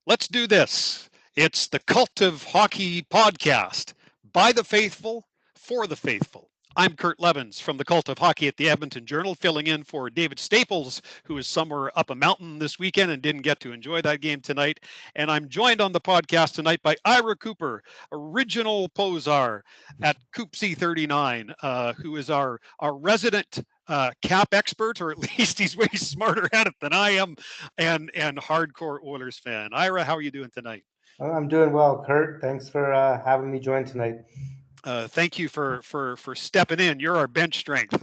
Let's do this. It's the Cult of Hockey podcast by the faithful, for the faithful. I'm Kurt Leavins from the Cult of Hockey at the Edmonton Journal, filling in for David Staples, who is somewhere up a mountain this weekend and didn't get to enjoy that game tonight. And I'm joined on the podcast tonight by Ira Cooper, original Posar at Coop C39, who is our resident cap expert, or at least he's way smarter at it than I am, and hardcore Oilers fan. Ira, how are you doing tonight? I'm doing well, Kurt. Thanks for having me join tonight. Thank you for stepping in. You're our bench strength.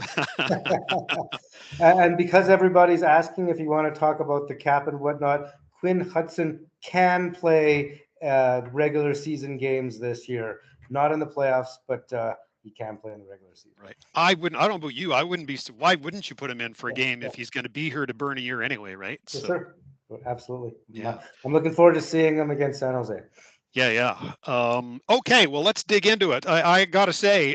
And because everybody's asking if you want to talk about the cap and whatnot, Quinn Hudson can play regular season games this year. Not in the playoffs, but he can play in the regular season. Right. I wouldn't. I don't know about you. I wouldn't be. Why wouldn't you put him in for a game if he's going to be here to burn a year anyway? Right. Yes, So sir. Absolutely. yeah. I'm looking forward to seeing him against San Jose. Yeah. Okay, well, let's dig into it. I got to say,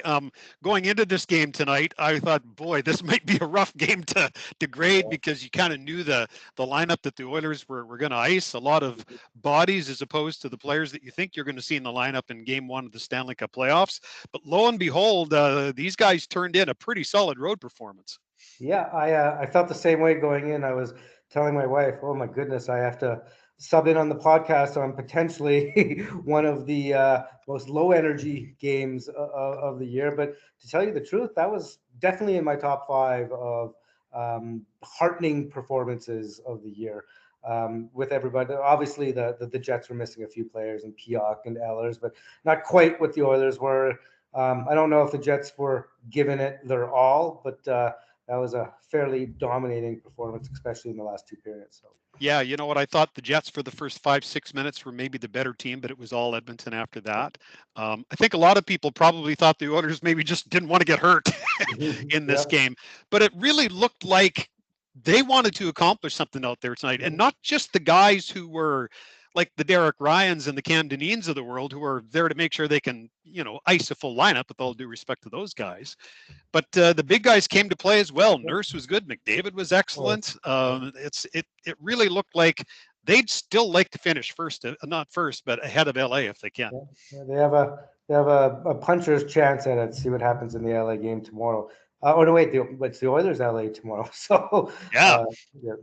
going into this game tonight, I thought, boy, this might be a rough game to grade because you kind of knew the lineup that the Oilers were going to ice, a lot of bodies as opposed to the players that you think you're going to see in the lineup in Game 1 of the Stanley Cup playoffs. But lo and behold, these guys turned in a pretty solid road performance. Yeah, I felt the same way going in. I was telling my wife, "Oh my goodness, I have to sub in on the podcast on potentially one of the most low energy games of the year." But to tell you the truth, that was definitely in my top five of heartening performances of the year. With everybody, obviously the Jets were missing a few players and Pioch and Ehlers, but not quite what the Oilers were. I don't know if the Jets were giving it their all, but that was a fairly dominating performance, especially in the last two periods. So. Yeah, you know what? I thought the Jets for the first 5-6 minutes were maybe the better team, but it was all Edmonton after that. I think a lot of people probably thought the Oilers maybe just didn't want to get hurt in this game, but it really looked like they wanted to accomplish something out there tonight, and not just the guys who were like the Derek Ryans and the Cam Dineen's of the world who are there to make sure they can, ice a full lineup with all due respect to those guys. But the big guys came to play as well. Nurse was good. McDavid was excellent. It really looked like they'd still like to finish first, not first, but ahead of LA if they can. Yeah, they have a puncher's chance at it. See what happens in the LA game tomorrow. No, wait, it's the Oilers LA tomorrow. So yeah. Yeah.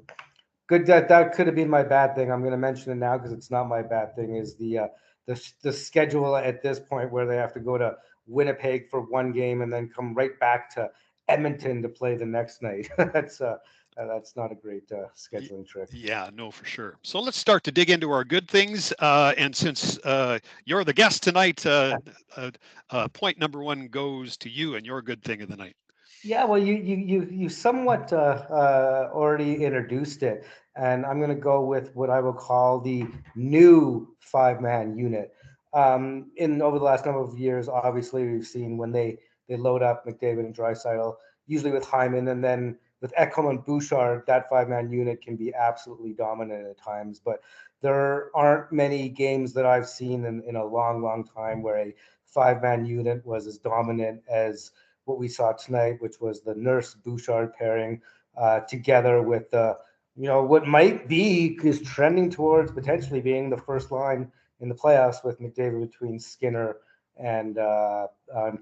Good. That could have been my bad thing. I'm going to mention it now because it's not my bad thing. Is the schedule at this point where they have to go to Winnipeg for one game and then come right back to Edmonton to play the next night. That's not a great scheduling trick. Yeah, no, for sure. So let's start to dig into our good things. And since you're the guest tonight, point number one goes to you and your good thing of the night. Yeah, well, you somewhat already introduced it, and I'm going to go with what I will call the new five-man unit. In over the last number of years, obviously we've seen when they load up McDavid and Draisaitl, usually with Hyman, and then with Ekholm and Bouchard, that five-man unit can be absolutely dominant at times. But there aren't many games that I've seen in a long, long time where a five-man unit was as dominant as what we saw tonight, which was the Nurse Bouchard pairing together with what might be is trending towards potentially being the first line in the playoffs with McDavid between Skinner and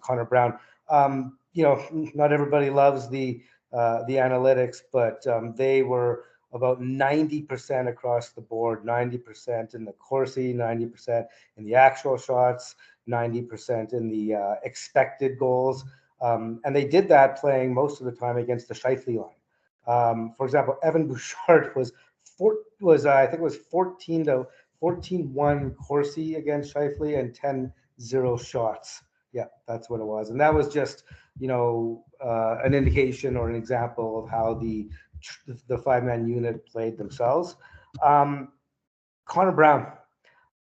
Connor Brown. Not everybody loves the analytics, but they were about 90% across the board, 90% in the Corsi, 90% in the actual shots, 90% in the expected goals. And they did that playing most of the time against the Scheifele line. For example, Evan Bouchard I think it was 14-1 Corsi against Scheifele and 10-0 shots. Yeah, that's what it was. And that was just, an indication or an example of how the five-man unit played themselves. Connor Brown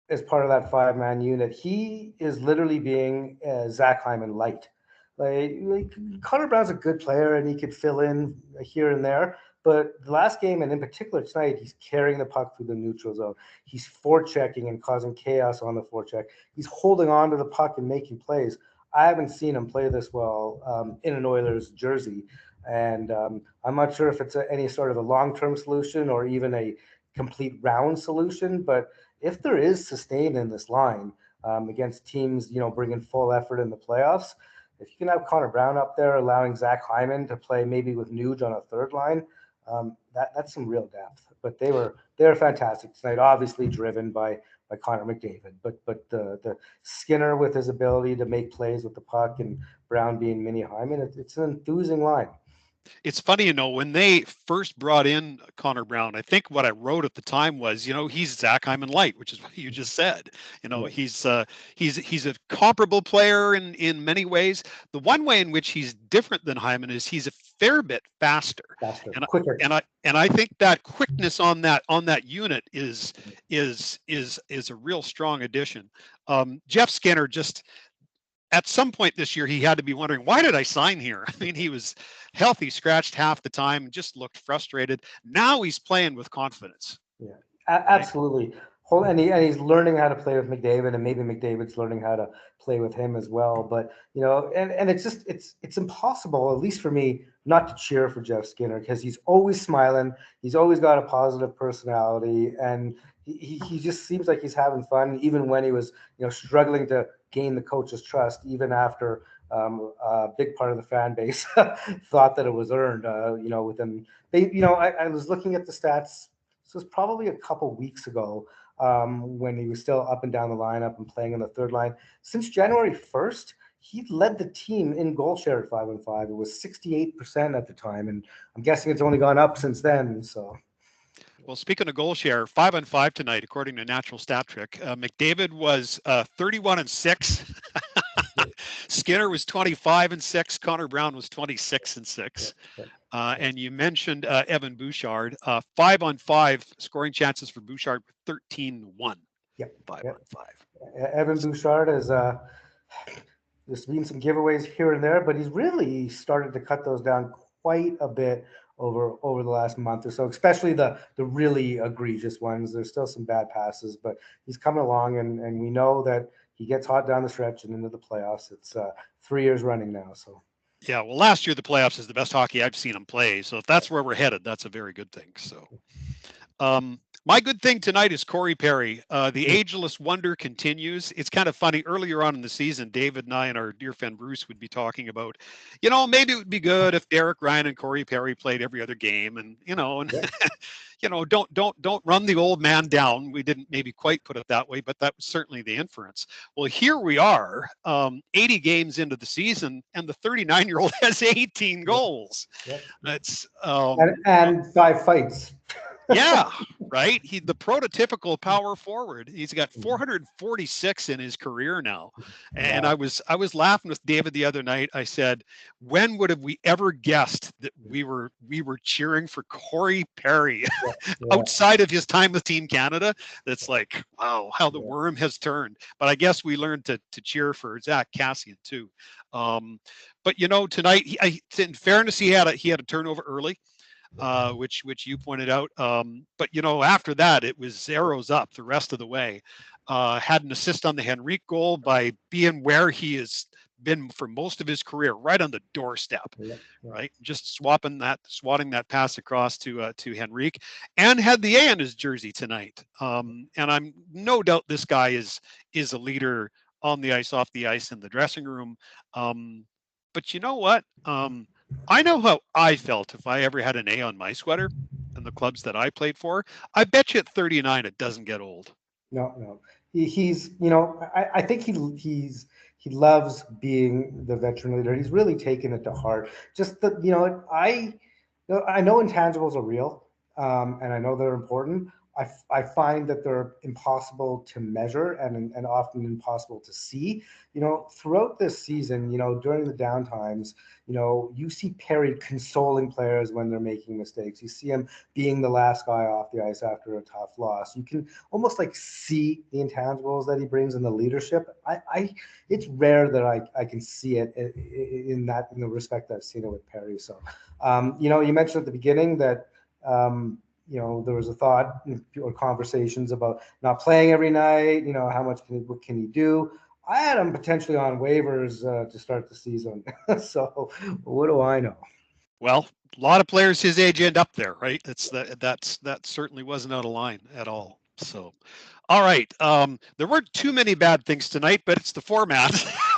is part of that five-man unit. He is literally being Zach Hyman light. Like Connor Brown's a good player and he could fill in here and there. But the last game, and in particular tonight, he's carrying the puck through the neutral zone. He's forechecking and causing chaos on the forecheck. He's holding on to the puck and making plays. I haven't seen him play this well in an Oilers jersey. And I'm not sure if it's any sort of a long-term solution or even a complete round solution, but if there is sustain in this line against teams, bringing full effort in the playoffs, if you can have Connor Brown up there, allowing Zach Hyman to play maybe with Nuge on a third line, that's some real depth. But they were fantastic tonight, obviously driven by Connor McDavid. But the Skinner with his ability to make plays with the puck and Brown being mini Hyman, it's an enthusing line. It's funny, when they first brought in Connor Brown, I think what I wrote at the time was, he's Zach Hyman light, which is what you just said. He's a comparable player in many ways. The one way in which he's different than Hyman is he's a fair bit faster, quicker. And I think that quickness on that unit is a real strong addition. Jeff Skinner just, at some point this year, he had to be wondering, why did I sign here? I mean, he was healthy, scratched half the time, just looked frustrated. Now he's playing with confidence. Yeah, absolutely. And he's learning how to play with McDavid, and maybe McDavid's learning how to play with him as well. But, and it's just, it's impossible, at least for me, not to cheer for Jeff Skinner, because he's always smiling. He's always got a positive personality, and he just seems like he's having fun, even when he was, struggling to gain the coach's trust, even after a big part of the fan base thought that it was earned. Within I was looking at the stats. This was probably a couple weeks ago when he was still up and down the lineup and playing on the third line. Since January 1st, he led the team in goal share at 5-on-5. It was 68% at the time, and I'm guessing it's only gone up since then. So. Well, speaking of goal share, 5-on-5 tonight, according to Natural Stat Trick. McDavid was 31-6. Skinner was 25-6. Connor Brown was 26-6. And you mentioned Evan Bouchard. 5-on-5 scoring chances for Bouchard, 13-1. Yep. 5-on-5. Evan Bouchard has there's been some giveaways here and there, but he's really started to cut those down quite a bit over the last month or so, especially the really egregious ones. There's still some bad passes, but he's coming along, and we know that he gets hot down the stretch and into the playoffs. It's 3 years running now. So. Yeah, well, last year the playoffs is the best hockey I've seen him play. So if that's where we're headed, that's a very good thing. So my good thing tonight is Corey Perry. The ageless wonder continues. It's kind of funny. Earlier on in the season, David and I and our dear friend Bruce would be talking about, maybe it would be good if Derek Ryan and Corey Perry played every other game, and don't run the old man down. We didn't maybe quite put it that way, but that was certainly the inference. Well, here we are, 80 games into the season, and the 39-year-old has 18 goals. That's and 5 fights. Yeah, right. The prototypical power forward. He's got 446 in his career now. And I was laughing with David the other night. I said, when would have we ever guessed that we were cheering for Corey Perry outside of his time with Team Canada? That's like, wow, how the worm has turned. But I guess we learned to cheer for Zach Kassian too. But tonight, in fairness, he had a turnover early. Which you pointed out. But after that, it was arrows up the rest of the way. Had an assist on the Henrique goal by being where he has been for most of his career, right on the doorstep, right? Just swatting that pass across to Henrique, and had the A on his jersey tonight. And I'm no doubt this guy is a leader on the ice, off the ice, in the dressing room. But you know what? I know how I felt if I ever had an A on my sweater and the clubs that I played for. I bet you at 39 it doesn't get old. No. He's I think he loves being the veteran leader. He's really taken it to heart. Just that I know intangibles are real, and I know they're important. I find that they're impossible to measure and often impossible to see. Throughout this season, during the downtimes, you see Perry consoling players when they're making mistakes. You see him being the last guy off the ice after a tough loss. You can almost see the intangibles that he brings in the leadership. It's rare that I can see it in the respect that I've seen it with Perry. So, you mentioned at the beginning that, there was a thought or conversations about not playing every night. What can he do? I had him potentially on waivers to start the season. So what do I know? Well, a lot of players his age end up there, right? That certainly wasn't out of line at all. So All right. There weren't too many bad things tonight, but it's the format,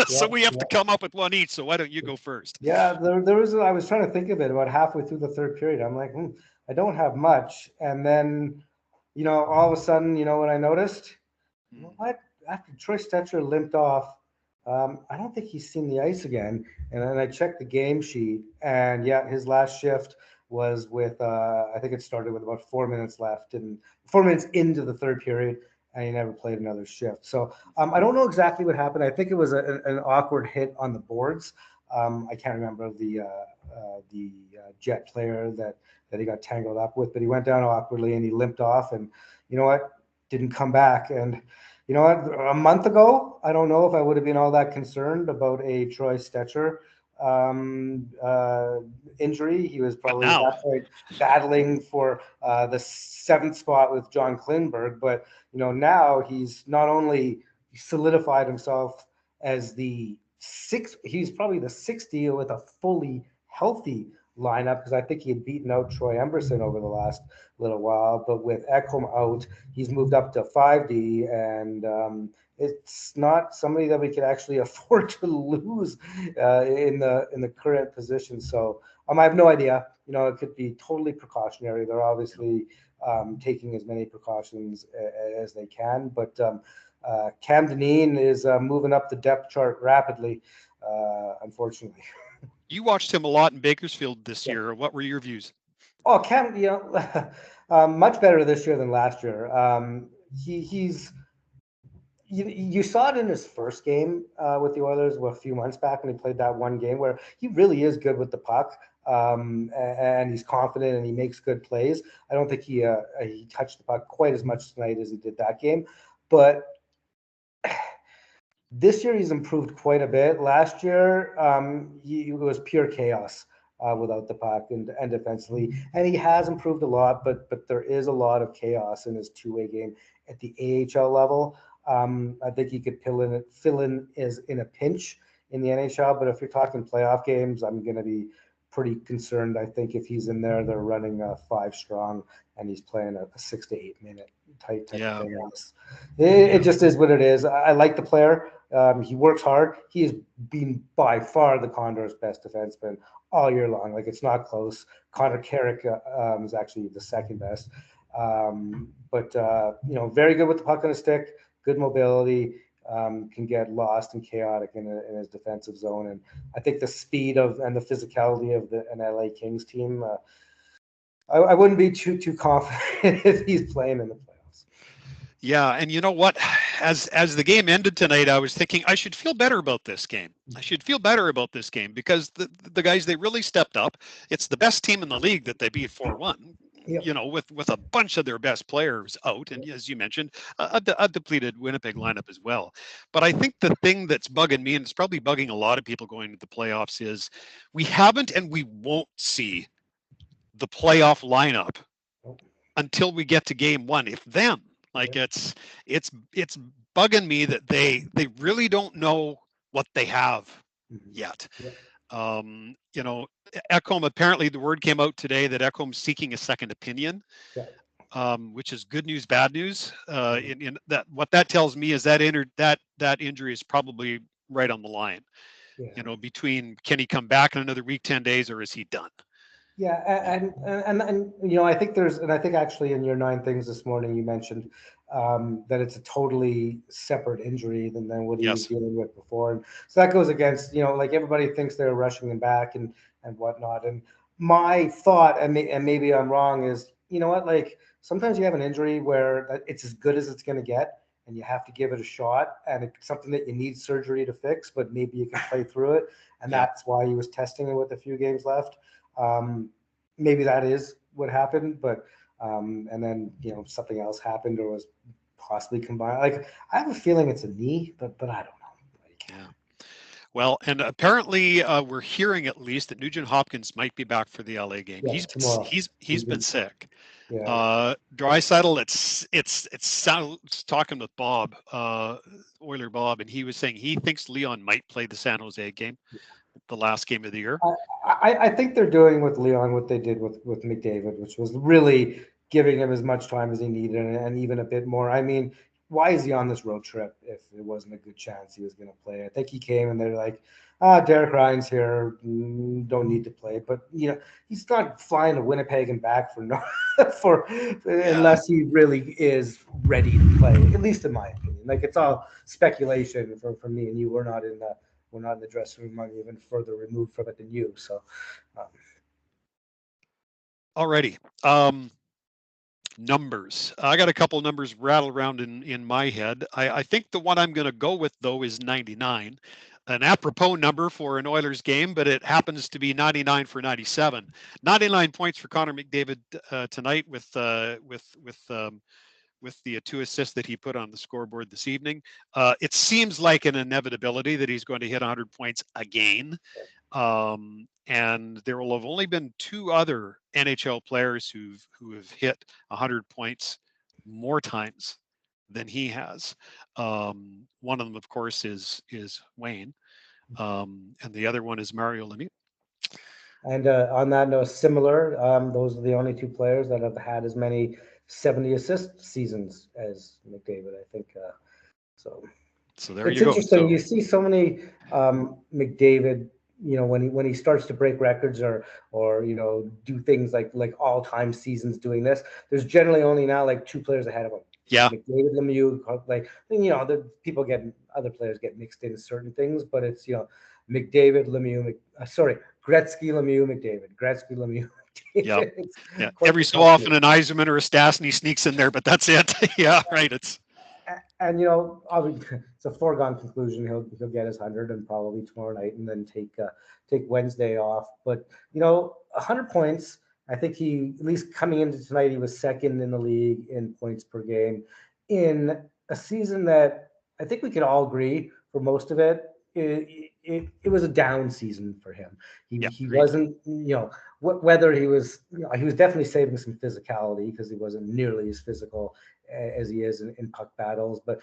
so Yeah, we have yeah. to come up with one each. So why don't you go first? Yeah, there was. I was trying to think of it about halfway through the third period. I'm like, I don't have much, and then, all of a sudden, what I noticed? You know Mm. what? After Troy Stetcher limped off, I don't think he's seen the ice again. And then I checked the game sheet, and yeah, his last shift was with. I think it started with about 4 minutes left, and 4 minutes into the third period, and he never played another shift. So I don't know exactly what happened. I think it was an awkward hit on the boards. I can't remember the Jet player that he got tangled up with, but he went down awkwardly and he limped off, and you know what? Didn't come back. And you know what? A month ago, I don't know if I would have been all that concerned about a Troy Stetcher um, uh, injury. He was But probably at now, that point battling for the seventh spot with John Klingberg. But now he's not only solidified himself as the sixth, he's probably the sixth deal with a fully healthy lineup, because I think he had beaten out Troy Emberson over the last little while. But with Ekholm out, he's moved up to 5D, and it's not somebody that we could actually afford to lose in the current position. So I have no idea. It could be totally precautionary. They're obviously taking as many precautions as they can, but Cam Dineen is moving up the depth chart rapidly, unfortunately. you watched him a lot in Bakersfield this Yeah. year. What were your views? Oh, Cam, much better this year than last year. He's you saw it in his first game with the Oilers a few months back when he played that one game where he really is good with the puck, and he's confident and he makes good plays. I don't think he touched the puck quite as much tonight as he did that game, but this year he's improved quite a bit. Last year, it was pure chaos without the puck and defensively, and he has improved a lot. But there is a lot of chaos in his two-way game at the AHL level. I think he could fill in as in a pinch in the NHL. But if you're talking playoff games, I'm going to be pretty concerned. I think if he's in there, they're running a five strong, and he's playing a 6 to 8 minute type of Yeah, thing. It yeah, just is what it is. I like the player. He works hard. He has been by far the Condors' best defenseman all year long. Like, it's not close. Connor Carrick is actually the second best. But very good with the puck on the stick, good mobility, can get lost and chaotic in his defensive zone. And I think the speed and the physicality of an LA Kings team, I wouldn't be too confident if he's playing in the playoffs. yeah. And you know what? As the game ended tonight, I was thinking I should feel better about this game. I should feel better about this game because the guys, they really stepped up. It's the best team in the league that they beat 4-1. Yep. With a bunch of their best players out, and as you mentioned, a depleted Winnipeg lineup as well. But I think the thing that's bugging me, and it's probably bugging a lot of people going to the playoffs, is we haven't and we won't see the playoff lineup until we get to game one, if then. Like, it's bugging me that they really don't know what they have Mhm. yet. Yep. You know, Ekholm, apparently the word came out today that Ekholm's seeking a second opinion, Yeah. which is good news, bad news. Mhm. In that, what that tells me is that injury is probably right on the line. Yeah. Between can he come back in another week, 10 days, or is he done? Yeah, I think I think actually in your nine things this morning you mentioned that it's a totally separate injury than what he was Yes. dealing with before, and so that goes against like everybody thinks they're rushing him back and whatnot. And my thought, and maybe I'm wrong, is what, like, sometimes you have an injury where it's as good as it's going to get, and you have to give it a shot, and it's something that you need surgery to fix, but maybe you can play through it, and Yeah. that's why he was testing it with a few games left. um, Maybe that is what happened, but and then something else happened or was possibly combined. Like, I have a feeling it's a knee, but I don't know. Like, Yeah. Well, and apparently we're hearing at least that Nugent Hopkins might be back for the LA game. yeah, tomorrow. He's been sick. Yeah, Draisaitl, it's sounds talking with Bob, Oiler Bob, and he was saying he thinks Leon might play the San Jose game, the last game of the year. I think they're doing with Leon what they did with McDavid, which was really giving him as much time as he needed and even a bit more. I mean, why is he on this road trip if it wasn't a good chance he was going to play? I think he came and they're like, Derek Ryan's here, don't need to play. But he's not flying to Winnipeg and back for no unless he really is ready to play. At least in my opinion, like it's all speculation for me and you. We're not in the dressing room. I'm even further removed from it than you. So, alrighty. Numbers. I got a couple numbers rattled around in my head. I think the one I'm going to go with, though, is 99. An apropos number for an Oilers game, but it happens to be 99 for 97. 99 points for Connor McDavid tonight with the 2 assists that he put on the scoreboard this evening. It seems like an inevitability that he's going to hit 100 points again. And there will have only been 2 other NHL players who have hit 100 points more times than he has. One of them, of course, is Wayne, and the other one is Mario Lemieux. And on that note, similar, those are the only 2 players that have had as many 70 assist seasons as McDavid, I think. So there it's you go. Interesting. You see so many McDavid, when he starts to break records or do things like all-time seasons doing this. There's generally only now like 2 players ahead of him. Yeah. McDavid, Lemieux, the people other players get mixed in certain things, but it's McDavid, Lemieux, Gretzky, Lemieux, McDavid, Gretzky, Lemieux. Yeah. Every so often an Yzerman or a Stastny sneaks in there, but that's it. Yeah, right. And it's a foregone conclusion. He'll get his 100 and probably tomorrow night, and then take Wednesday off. But 100 points. I think he, at least coming into tonight, he was second in the league in points per game in a season that I think we can all agree for most of it. It was a down season for him. He wasn't, whether he was, he was definitely saving some physicality because he wasn't nearly as physical as he is in puck battles. But,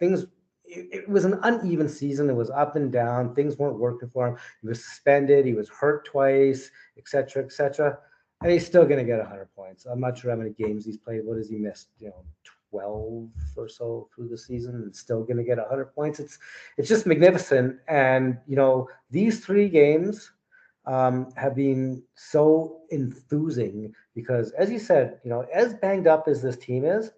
things, it was an uneven season. It was up and down. Things weren't working for him. He was suspended. He was hurt twice, et cetera, et cetera. And he's still going to get 100 points. I'm not sure how many games he's played. What has he missed? 12 or so through the season, and still going to get 100 points. It's just magnificent. And these 3 games have been so enthusing because, as you said, as banged up as this team is,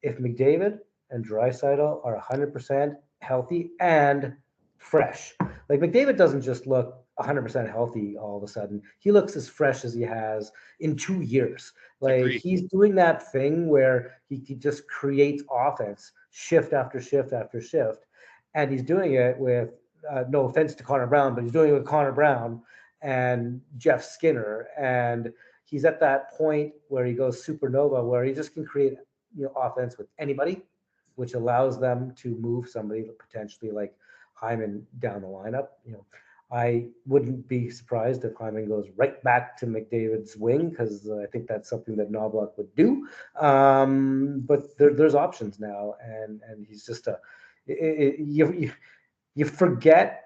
if McDavid and Draisaitl are 100% healthy and fresh, like McDavid doesn't just look 100% healthy all of a sudden. He looks as fresh as he has in 2 years. Like, agreed. He's doing that thing where he just creates offense shift after shift after shift. And he's doing it with, no offense to Connor Brown, but he's doing it with Connor Brown and Jeff Skinner. And he's at that point where he goes supernova, where he just can create offense with anybody, which allows them to move somebody potentially like Hyman down the lineup. I wouldn't be surprised if Hyman goes right back to McDavid's wing, because I think that's something that Knoblauch would do. But there's options now, and he's just you forget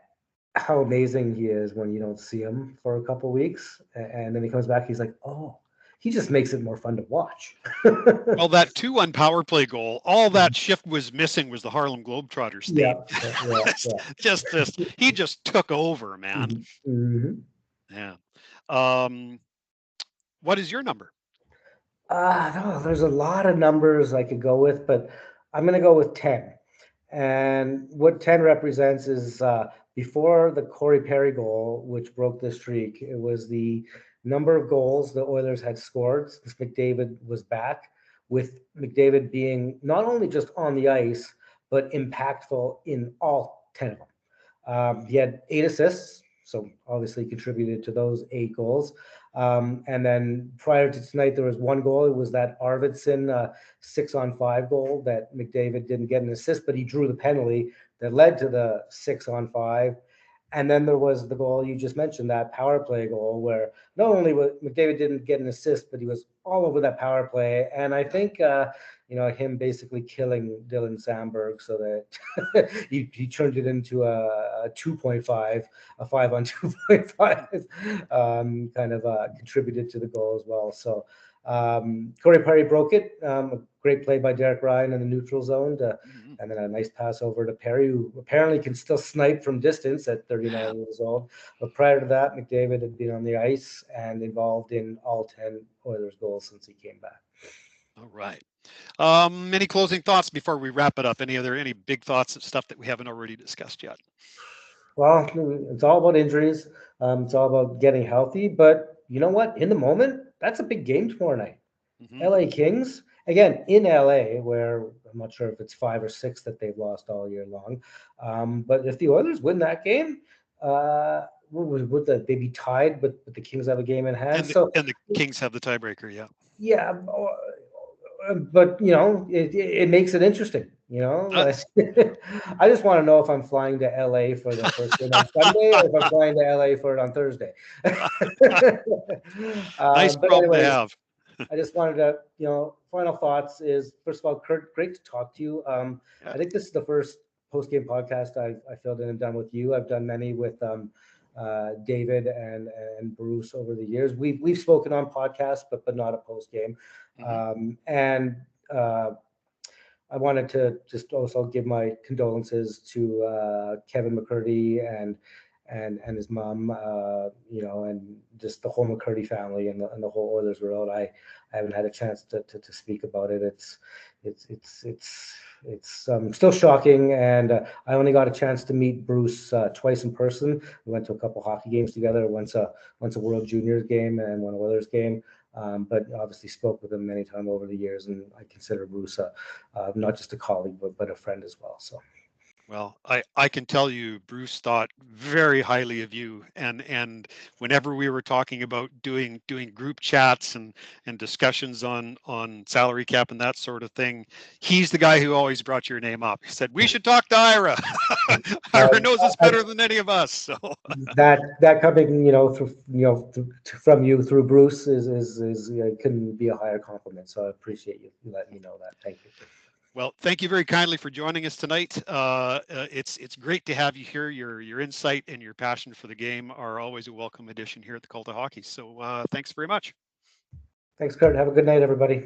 how amazing he is when you don't see him for a couple of weeks, and then he comes back. He's like, oh. He just makes it more fun to watch. Well, that 2-1 power play goal, all that shift was missing was the Harlem Globetrotters team. Yeah. He just took over, man. Mm-hmm. Yeah. What is your number? No, there's a lot of numbers I could go with, but I'm going to go with 10. And what 10 represents is before the Corey Perry goal, which broke the streak, it was the number of goals the Oilers had scored since McDavid was back, with McDavid being not only just on the ice, but impactful in all 10 of them. He had 8 assists, so obviously contributed to those 8 goals. And then prior to tonight, there was 1 goal. It was that Arvidsson 6-on-5 goal that McDavid didn't get an assist, but he drew the penalty that led to the 6-on-5. And then there was the goal you just mentioned, that power play goal, where not only was McDavid didn't get an assist, but he was all over that power play. And I think, him basically killing Dylan Samberg so that he turned it into a 2.5, a 5 on 2.5, contributed to the goal as well. So Corey Perry broke it. A great play by Derek Ryan in the neutral zone, Mhm. and then a nice pass over to Perry, who apparently can still snipe from distance at 39 years old. But prior to that, McDavid had been on the ice and involved in all 10 Oilers goals since he came back. All right. Any closing thoughts before we wrap it up? Any big thoughts of stuff that we haven't already discussed yet? Well, it's all about injuries. It's all about getting healthy. But you know what? In the moment, that's a big game tomorrow night. Mm-hmm. LA Kings, again, in LA, where I'm not sure if it's 5 or 6 that they've lost all year long. But if the Oilers win that game, would they be tied? But the Kings have a game in hand. So, And the Kings have the tiebreaker. Yeah. yeah, but it makes it interesting. Does. I just want to know if I'm flying to LA for the first game on Sunday or if I'm flying to LA for it on Thursday. Nice But problem to anyways, have. I just wanted to, final thoughts is, first of all, Kurt, great to talk to you. Yeah. I think this is the first post-game podcast I filled in and done with you. I've done many with David and Bruce over the years. We've spoken on podcasts, but not a post-game. Mm-hmm. And I wanted to just also give my condolences to Kevin McCurdy and his mom, and just the whole McCurdy family and the whole Oilers world. I haven't had a chance to speak about it. It's still shocking, and I only got a chance to meet Bruce twice in person. We went to a couple hockey games together. Once a World Juniors game and one Oilers game. But obviously spoke with him many times over the years, and I consider Bruce not just a colleague but a friend as well. So. Well, I can tell you, Bruce thought very highly of you, and whenever we were talking about doing group chats and discussions on salary cap and that sort of thing, he's the guy who always brought your name up. He said we should talk to Ira. Ira knows us better than any of us. So that coming, from you through Bruce is couldn't be a higher compliment. So I appreciate you letting me know that. Thank you. Well, thank you very kindly for joining us tonight. It's great to have you here. Your insight and your passion for the game are always a welcome addition here at the Cult of Hockey. So thanks very much. Thanks, Kurt. Have a good night, everybody.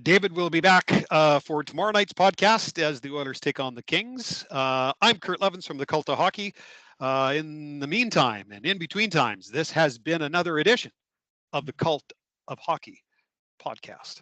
David will be back for tomorrow night's podcast as the Oilers take on the Kings. I'm Kurt Leavins from the Cult of Hockey. In the meantime and in between times, this has been another edition of the Cult of Hockey podcast.